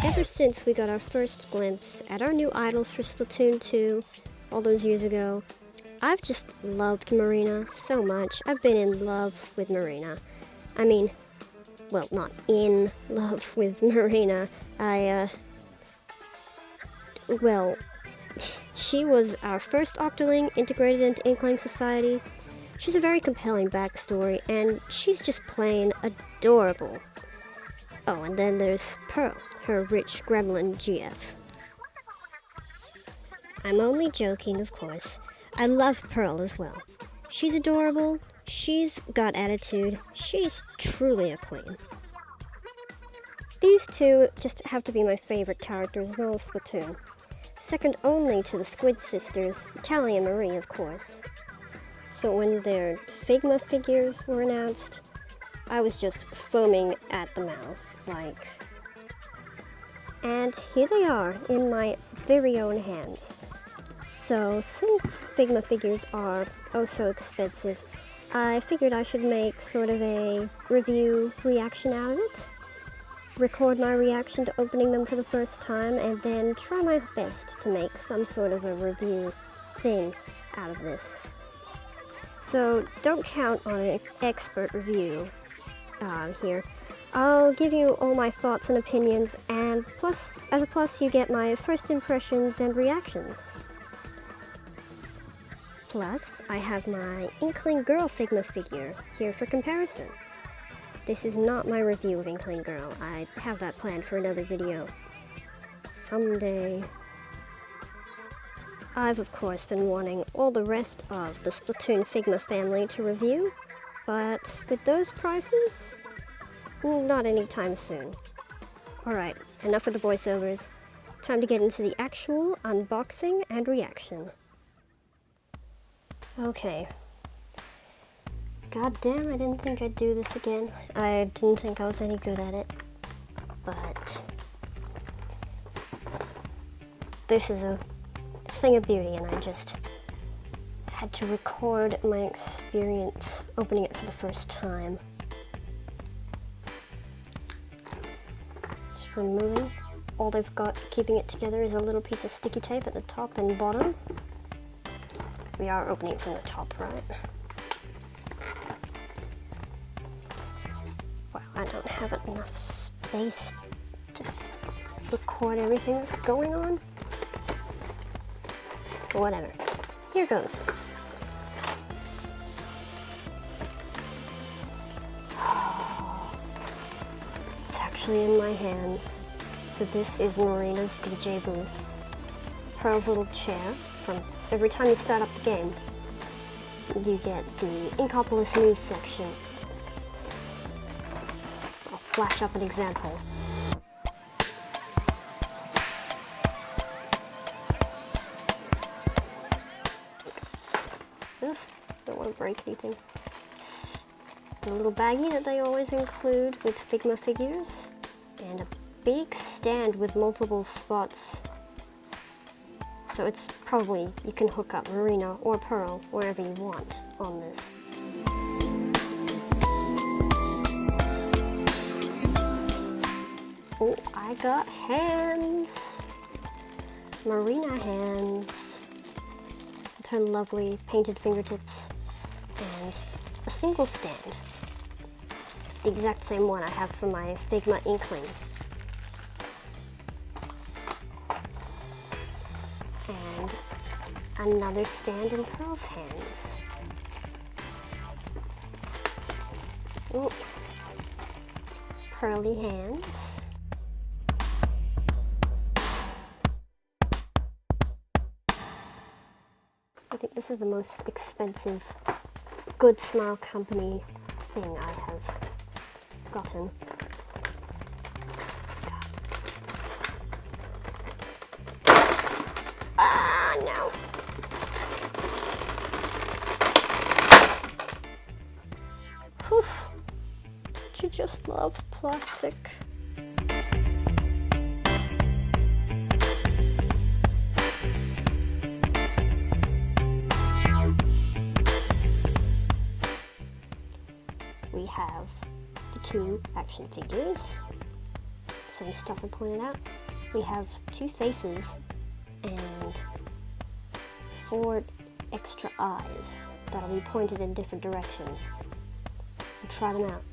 Ever since we got our first glimpse at our new idols for Splatoon 2 all those years ago, I've just loved Marina so much. I've been in love with Marina. I mean, well, not in love with Marina. Well, she was our first Octoling integrated into Inkling Society. She's a very compelling backstory, and she's just plain adorable. Oh, and then there's Pearl, her rich gremlin GF. I'm only joking, of course. I love Pearl as well. She's adorable, she's got attitude, she's truly a queen. These two just have to be my favorite characters in all of Splatoon. Second only to the Squid sisters, Callie and Marie, of course. So when their Figma figures were announced, I was just foaming at the mouth, like... And here they are, in my very own hands. So, since Figma figures are oh so expensive, I figured I should make sort of a review reaction out of it. Record my reaction to opening them for the first time, and then try my best to make some sort of a review thing out of this. So don't count on an expert review here. I'll give you all my thoughts and opinions, and plus, as a plus, you get my first impressions and reactions. Plus, I have my Inkling Girl Figma figure here for comparison. This is not my review of Inkling Girl. I have that planned for another video. Someday. I've of course been wanting all the rest of the Splatoon Figma family to review, but with those prices, not anytime soon. Alright, enough of the voiceovers. Time to get into the actual unboxing and reaction. Okay. God damn, I didn't think I'd do this again. I didn't think I was any good at it. But this is a thing of beauty, and I just had to record my experience opening it for the first time. Just removing. All they've got keeping it together is a little piece of sticky tape at the top and bottom. We are opening it from the top, right? Wow, I don't have enough space to record everything that's going on. But whatever. Here goes. It's actually in my hands. So this is Marina's DJ booth. Pearl's little chair. From every time you start up the game, you get the Inkopolis news section. I'll flash up an example. Oof, don't want to break anything. The little baggie that they always include with Figma figures, and a big stand with multiple spots. So it's probably, you can hook up Marina or Pearl wherever you want on this. Oh, I got hands! Marina hands with her lovely painted fingertips and a single stand. The exact same one I have for my Figma Inkling. And another stand in Pearl's hands. Ooh. Pearly hands. I think this is the most expensive GoodSmile company thing I have gotten. No. Whew. Don't you just love plastic? We have the two action figures. some stuff I pointed out. We have 2 faces and 4 extra eyes that'll be pointed in different directions. We'll try them out.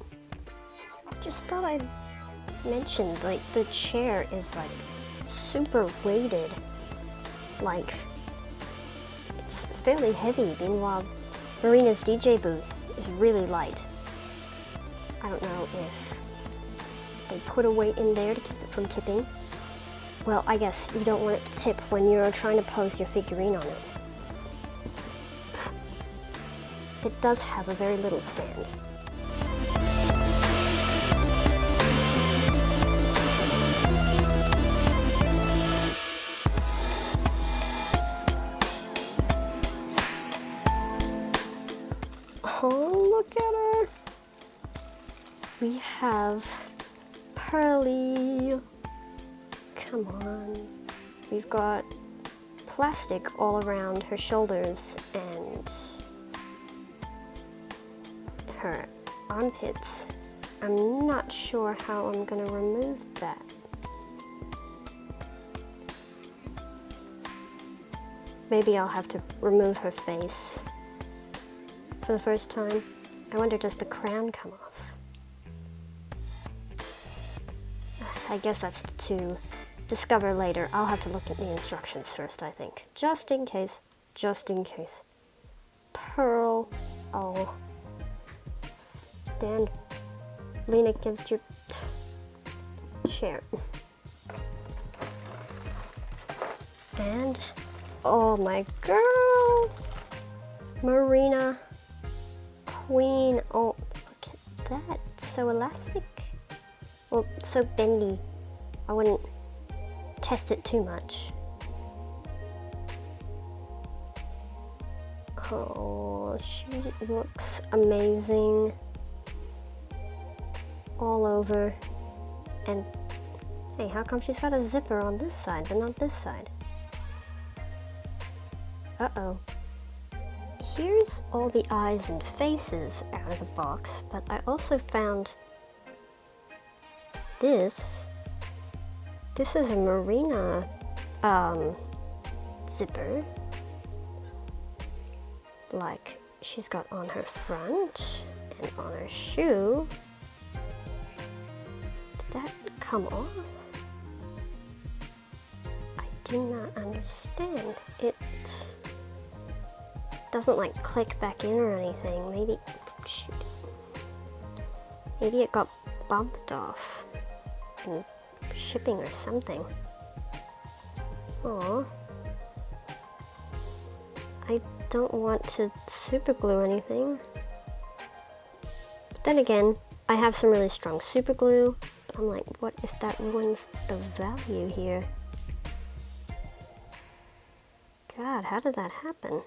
Just thought I'd mention, like, the chair is like super weighted. Like, it's fairly heavy, meanwhile Marina's DJ booth is really light. I don't know if they put a weight in there to keep it from tipping. Well, I guess you don't want it to tip when you're trying to pose your figurine on it. It does have a very little stand. Oh, look at her! We have Pearly. Come on. We've got plastic all around her shoulders and her armpits. I'm not sure how I'm gonna remove that. Maybe I'll have to remove her face for the first time. I wonder, does the crown come off? I guess that's to discover later. I'll have to look at the instructions first, I think. Just in case. Just in case. Pearl. Oh. Stand. Lean against your chair. And, oh my girl! Marina. Queen. Oh, look at that. So elastic. Well, so bendy. I wouldn't test it too much. Oh, she looks amazing. All over. And hey, how come she's got a zipper on this side but not this side? Uh-oh. Here's all the eyes and faces out of the box, but I also found this. This is a Marina zipper, like she's got on her front and on her shoe. Did that come off? I do not understand. It doesn't like click back in or anything. Maybe, shoot. Maybe it got bumped off in shipping or something. Aw. I don't want to super glue anything. But then again, I have some really strong super glue. But I'm like, what if that ruins the value here? God, how did that happen?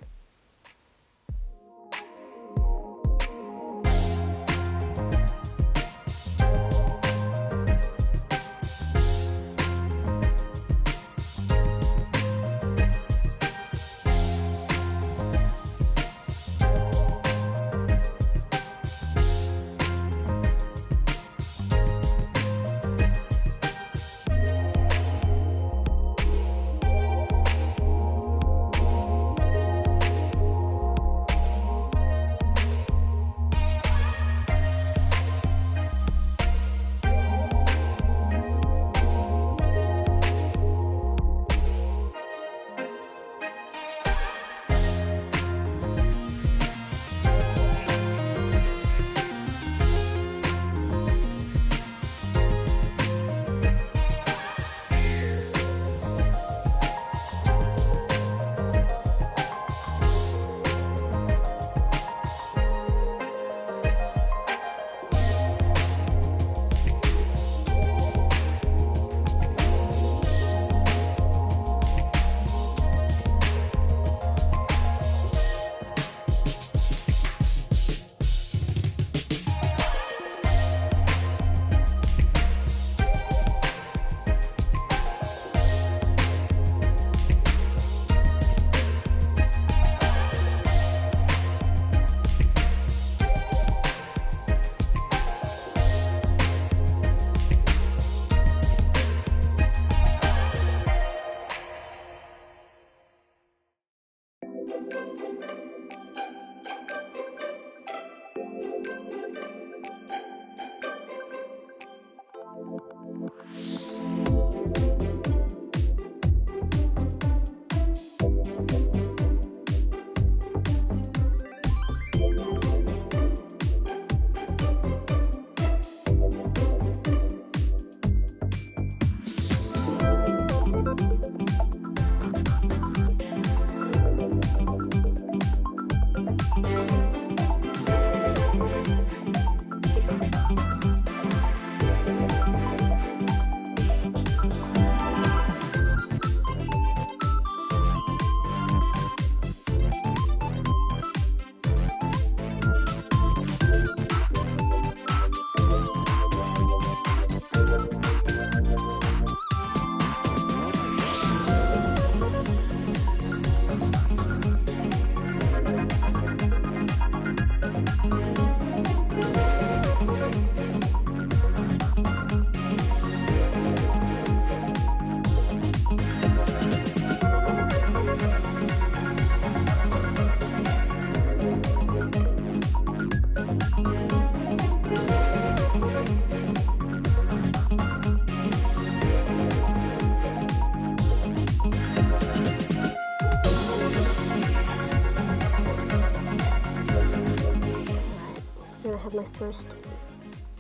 my first...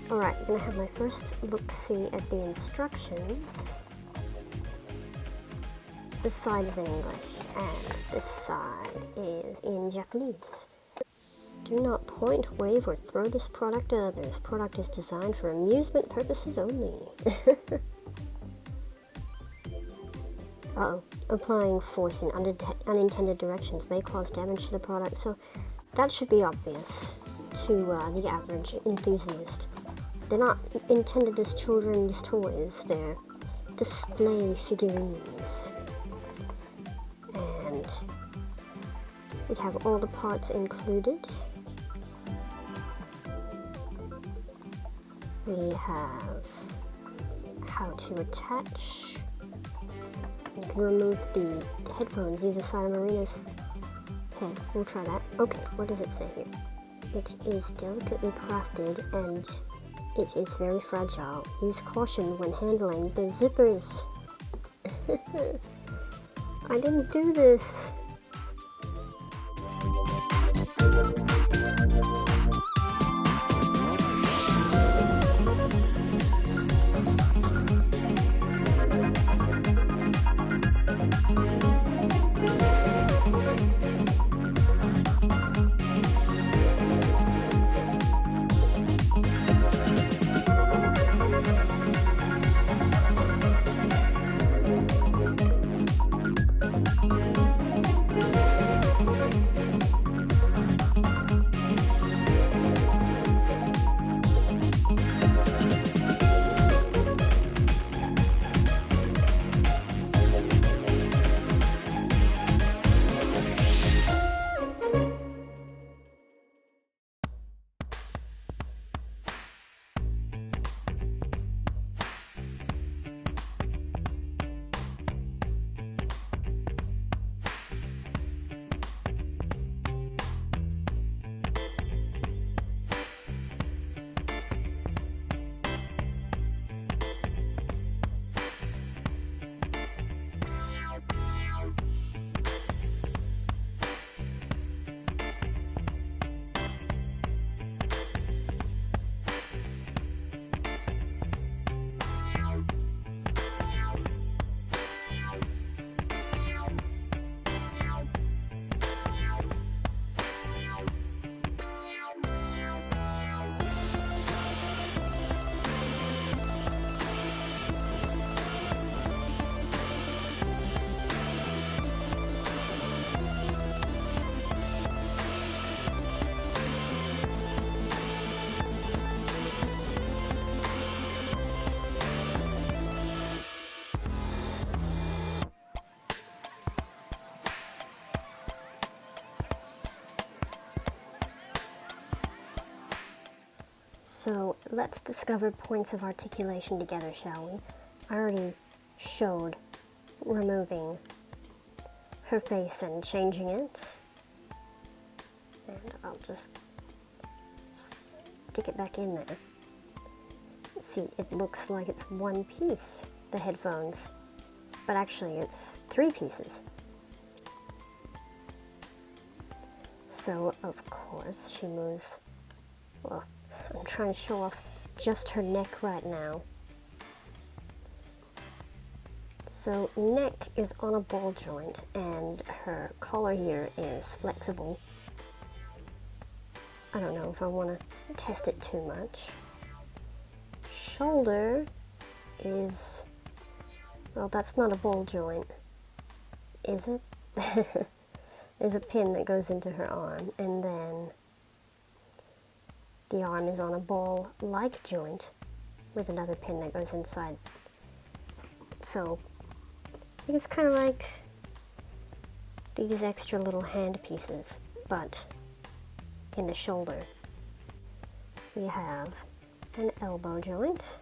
Alright, I'm gonna have my first look-see at the instructions. This side is in English, and this side is in Japanese. Do not point, wave, or throw this product at others. This product is designed for amusement purposes only. Uh-oh. Applying force in unintended directions may cause damage to the product, so that should be obvious to the average enthusiast. They're not intended as children's toys, they're display figurines. And we have all the parts included. We have how to attach. You can remove the headphones either side of Marina's head. We'll try that. Okay, what does it say here? It is delicately crafted and it is very fragile. Use caution when handling the zippers. I didn't do this. So let's discover points of articulation together, shall we? I already showed removing her face and changing it. And I'll just stick it back in there. See, it looks like it's one piece, the headphones, but actually it's 3 pieces. So, of course, she moves, well, I'm trying to show off just her neck right now. So neck is on a ball joint and her collar here is flexible. I don't know if I want to test it too much. Shoulder is, well, that's not a ball joint, is it? There's a pin that goes into her arm, and then the arm is on a ball-like joint with another pin that goes inside. So I think it's kind of like these extra little hand pieces, but in the shoulder. We have an elbow joint.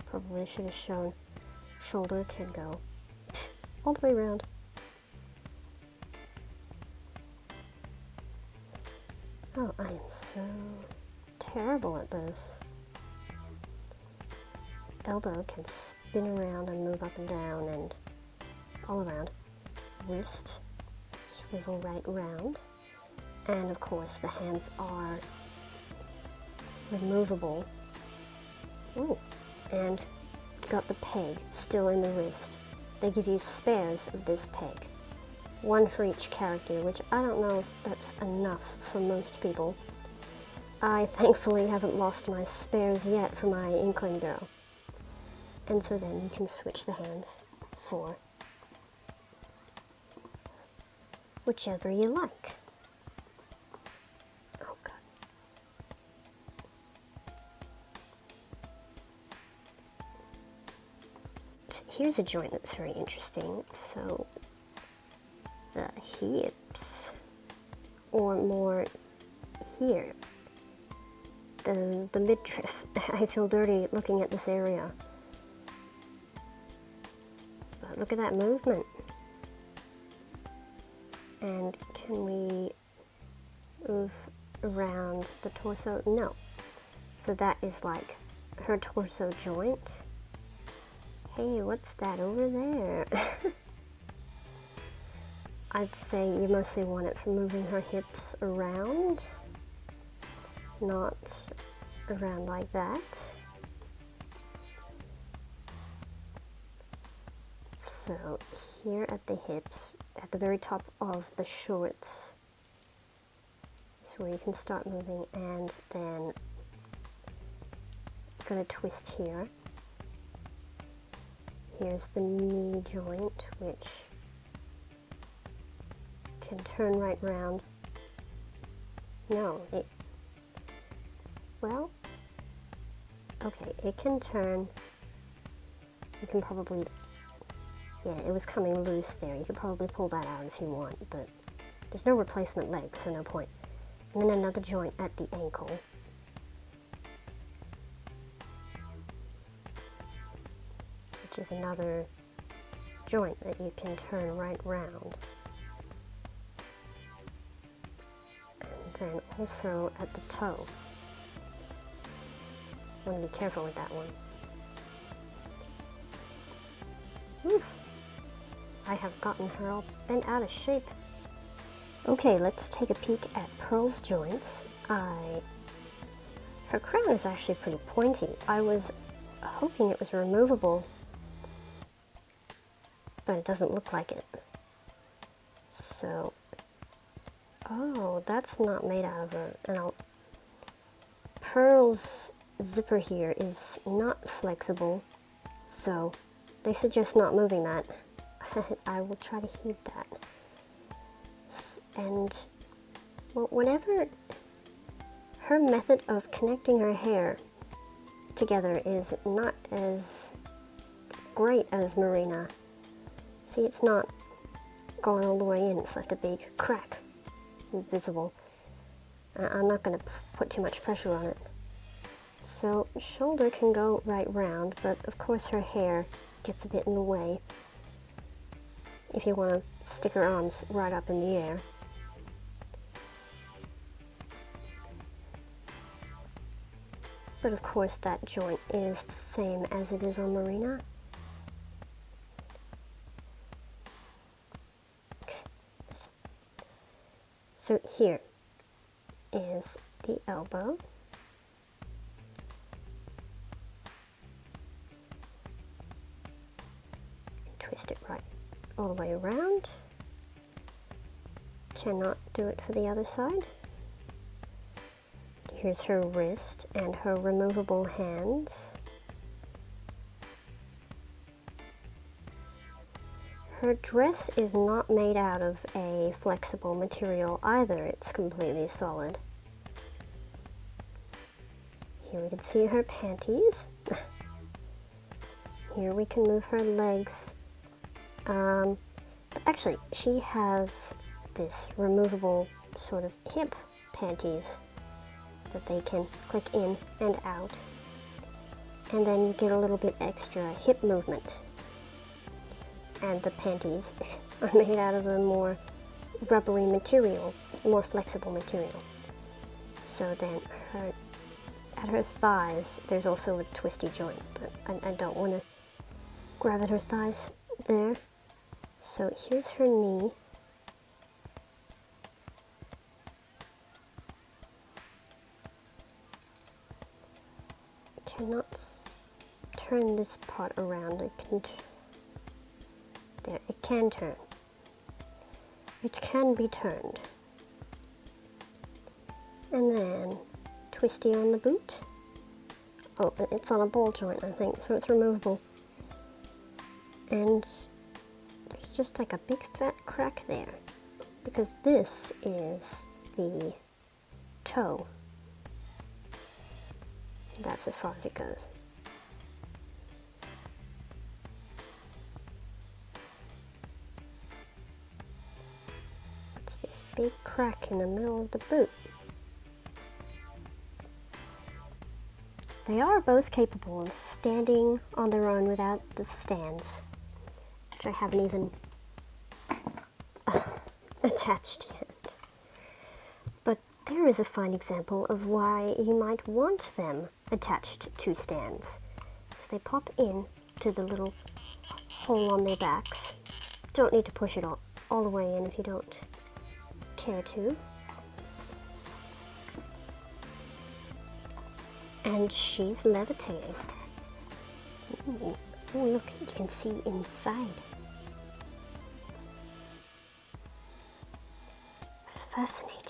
Probably should have shown shoulder can go all the way around. Oh, I am so terrible at this. Elbow can spin around and move up and down and all around. Wrist, swivel right round. And of course the hands are removable. Ooh, and got the peg still in the wrist. They give you spares of this peg, one for each character, which I don't know if that's enough for most people. I thankfully haven't lost my spares yet for my Inkling Girl. And so then you can switch the hands for whichever you like. Oh god. Here's a joint that's very interesting. So the hips, or more here, the midriff. I feel dirty looking at this area. But look at that movement. And can we move around the torso? No. So that is like her torso joint. Hey, what's that over there? I'd say you mostly want it for moving her hips around, not around like that. So here at the hips, at the very top of the shorts, is where you can start moving, and then I'm gonna twist here. Here's the knee joint, which can turn right round. No, well, okay, it can turn. You can probably, yeah, it was coming loose there. You could probably pull that out if you want, but there's no replacement leg, so no point. And then another joint at the ankle. Which is another joint that you can turn right round. And then also at the toe. I want to be careful with that one. Oof. I have gotten her all bent out of shape. Okay, let's take a peek at Pearl's joints. Her crown is actually pretty pointy. I was hoping it was removable, but it doesn't look like it. So, oh, that's not made out of Pearl's zipper here is not flexible, so they suggest not moving that. I will try to heat that. And, well, whatever, her method of connecting her hair together is not as great as Marina. See, it's not gone all the way in, it's like a big crack visible. I'm not going to put too much pressure on it. So, shoulder can go right round, but of course her hair gets a bit in the way if you want to stick her arms right up in the air. But of course that joint is the same as it is on Marina. So here is the elbow. Twist it right all the way around. Cannot do it for the other side. Here's her wrist and her removable hands. Her dress is not made out of a flexible material either, it's completely solid. Here we can see her panties. Here we can move her legs. But actually, she has this removable sort of hip panties that they can click in and out. And then you get a little bit extra hip movement. And the panties are made out of a more rubbery material, more flexible material. So then at her thighs, there's also a twisty joint, but I don't want to grab at her thighs there. So here's her knee. cannot turn this part around. There, it can turn. It can be turned. And then twisty on the boot. Oh, and it's on a ball joint, I think, so it's removable. And there's just like a big fat crack there, because this is the toe. That's as far as it goes. It's this big crack in the middle of the boot. They are both capable of standing on their own without the stands, which I haven't even attached yet. But there is a fine example of why you might want them attached to stands. So they pop in to the little hole on their backs. Don't need to push it all the way in if you don't care to. And she's levitating. Ooh, look, you can see inside. Fascinating.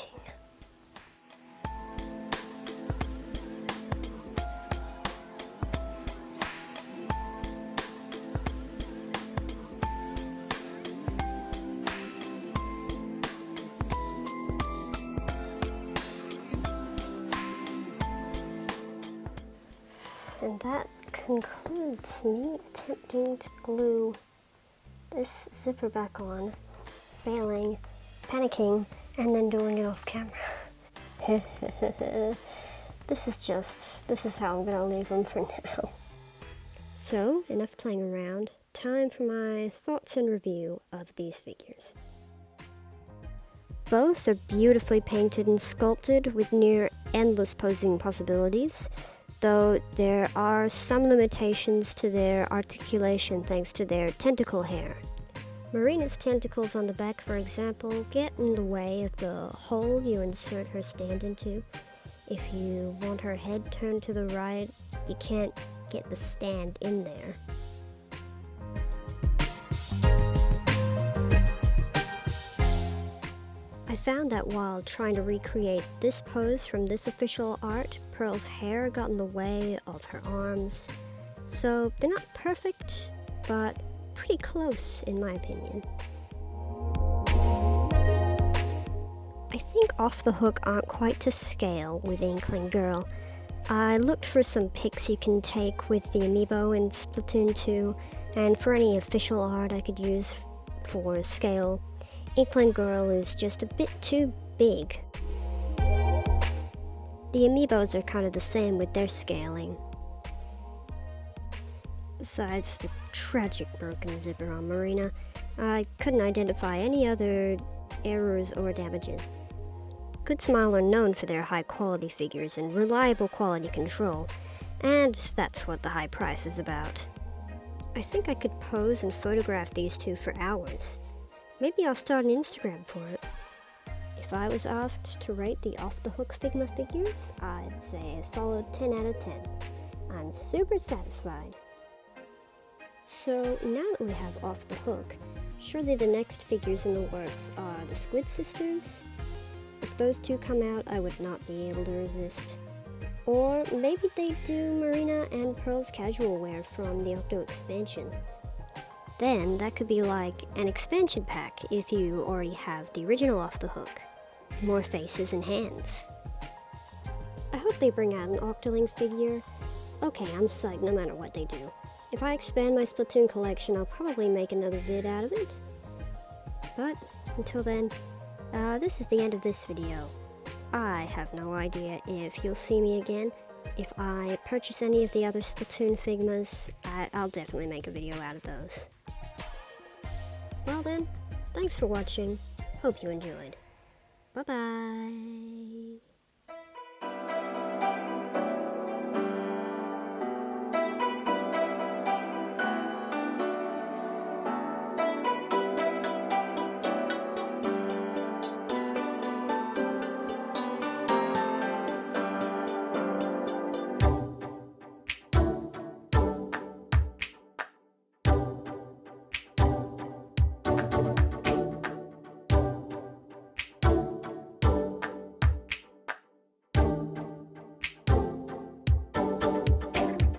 And that concludes me attempting to glue this zipper back on, failing, panicking, and then doing it off camera. This is how I'm gonna leave them for now. So, enough playing around. Time for my thoughts and review of these figures. Both are beautifully painted and sculpted with near endless posing possibilities, though there are some limitations to their articulation thanks to their tentacle hair. Marina's tentacles on the back, for example, get in the way of the hole you insert her stand into. If you want her head turned to the right, you can't get the stand in there. I found that while trying to recreate this pose from this official art, Pearl's hair got in the way of her arms. So they're not perfect, but pretty close in my opinion. I think Off the Hook aren't quite to scale with Inkling Girl. I looked for some pics you can take with the amiibo in Splatoon 2, and for any official art I could use for scale, Inkling Girl is just a bit too big. The amiibos are kind of the same with their scaling. Besides the tragic broken zipper on Marina, I couldn't identify any other errors or damages. GoodSmile are known for their high quality figures and reliable quality control, and that's what the high price is about. I think I could pose and photograph these two for hours. Maybe I'll start an Instagram for it. If I was asked to rate the Off the Hook Figma figures, I'd say a solid 10 out of 10. I'm super satisfied. So now that we have Off the Hook, surely the next figures in the works are the Squid Sisters. If those two come out, I would not be able to resist. Or maybe they do Marina and Pearl's casual wear from the Octo expansion. Then that could be like an expansion pack if you already have the original Off the Hook. More faces and hands. I hope they bring out an Octoling figure. Okay, I'm psyched no matter what they do. If I expand my Splatoon collection, I'll probably make another vid out of it. But until then, this is the end of this video. I have no idea if you'll see me again. If I purchase any of the other Splatoon Figmas, I'll definitely make a video out of those. Well then, thanks for watching. Hope you enjoyed. Bye-bye.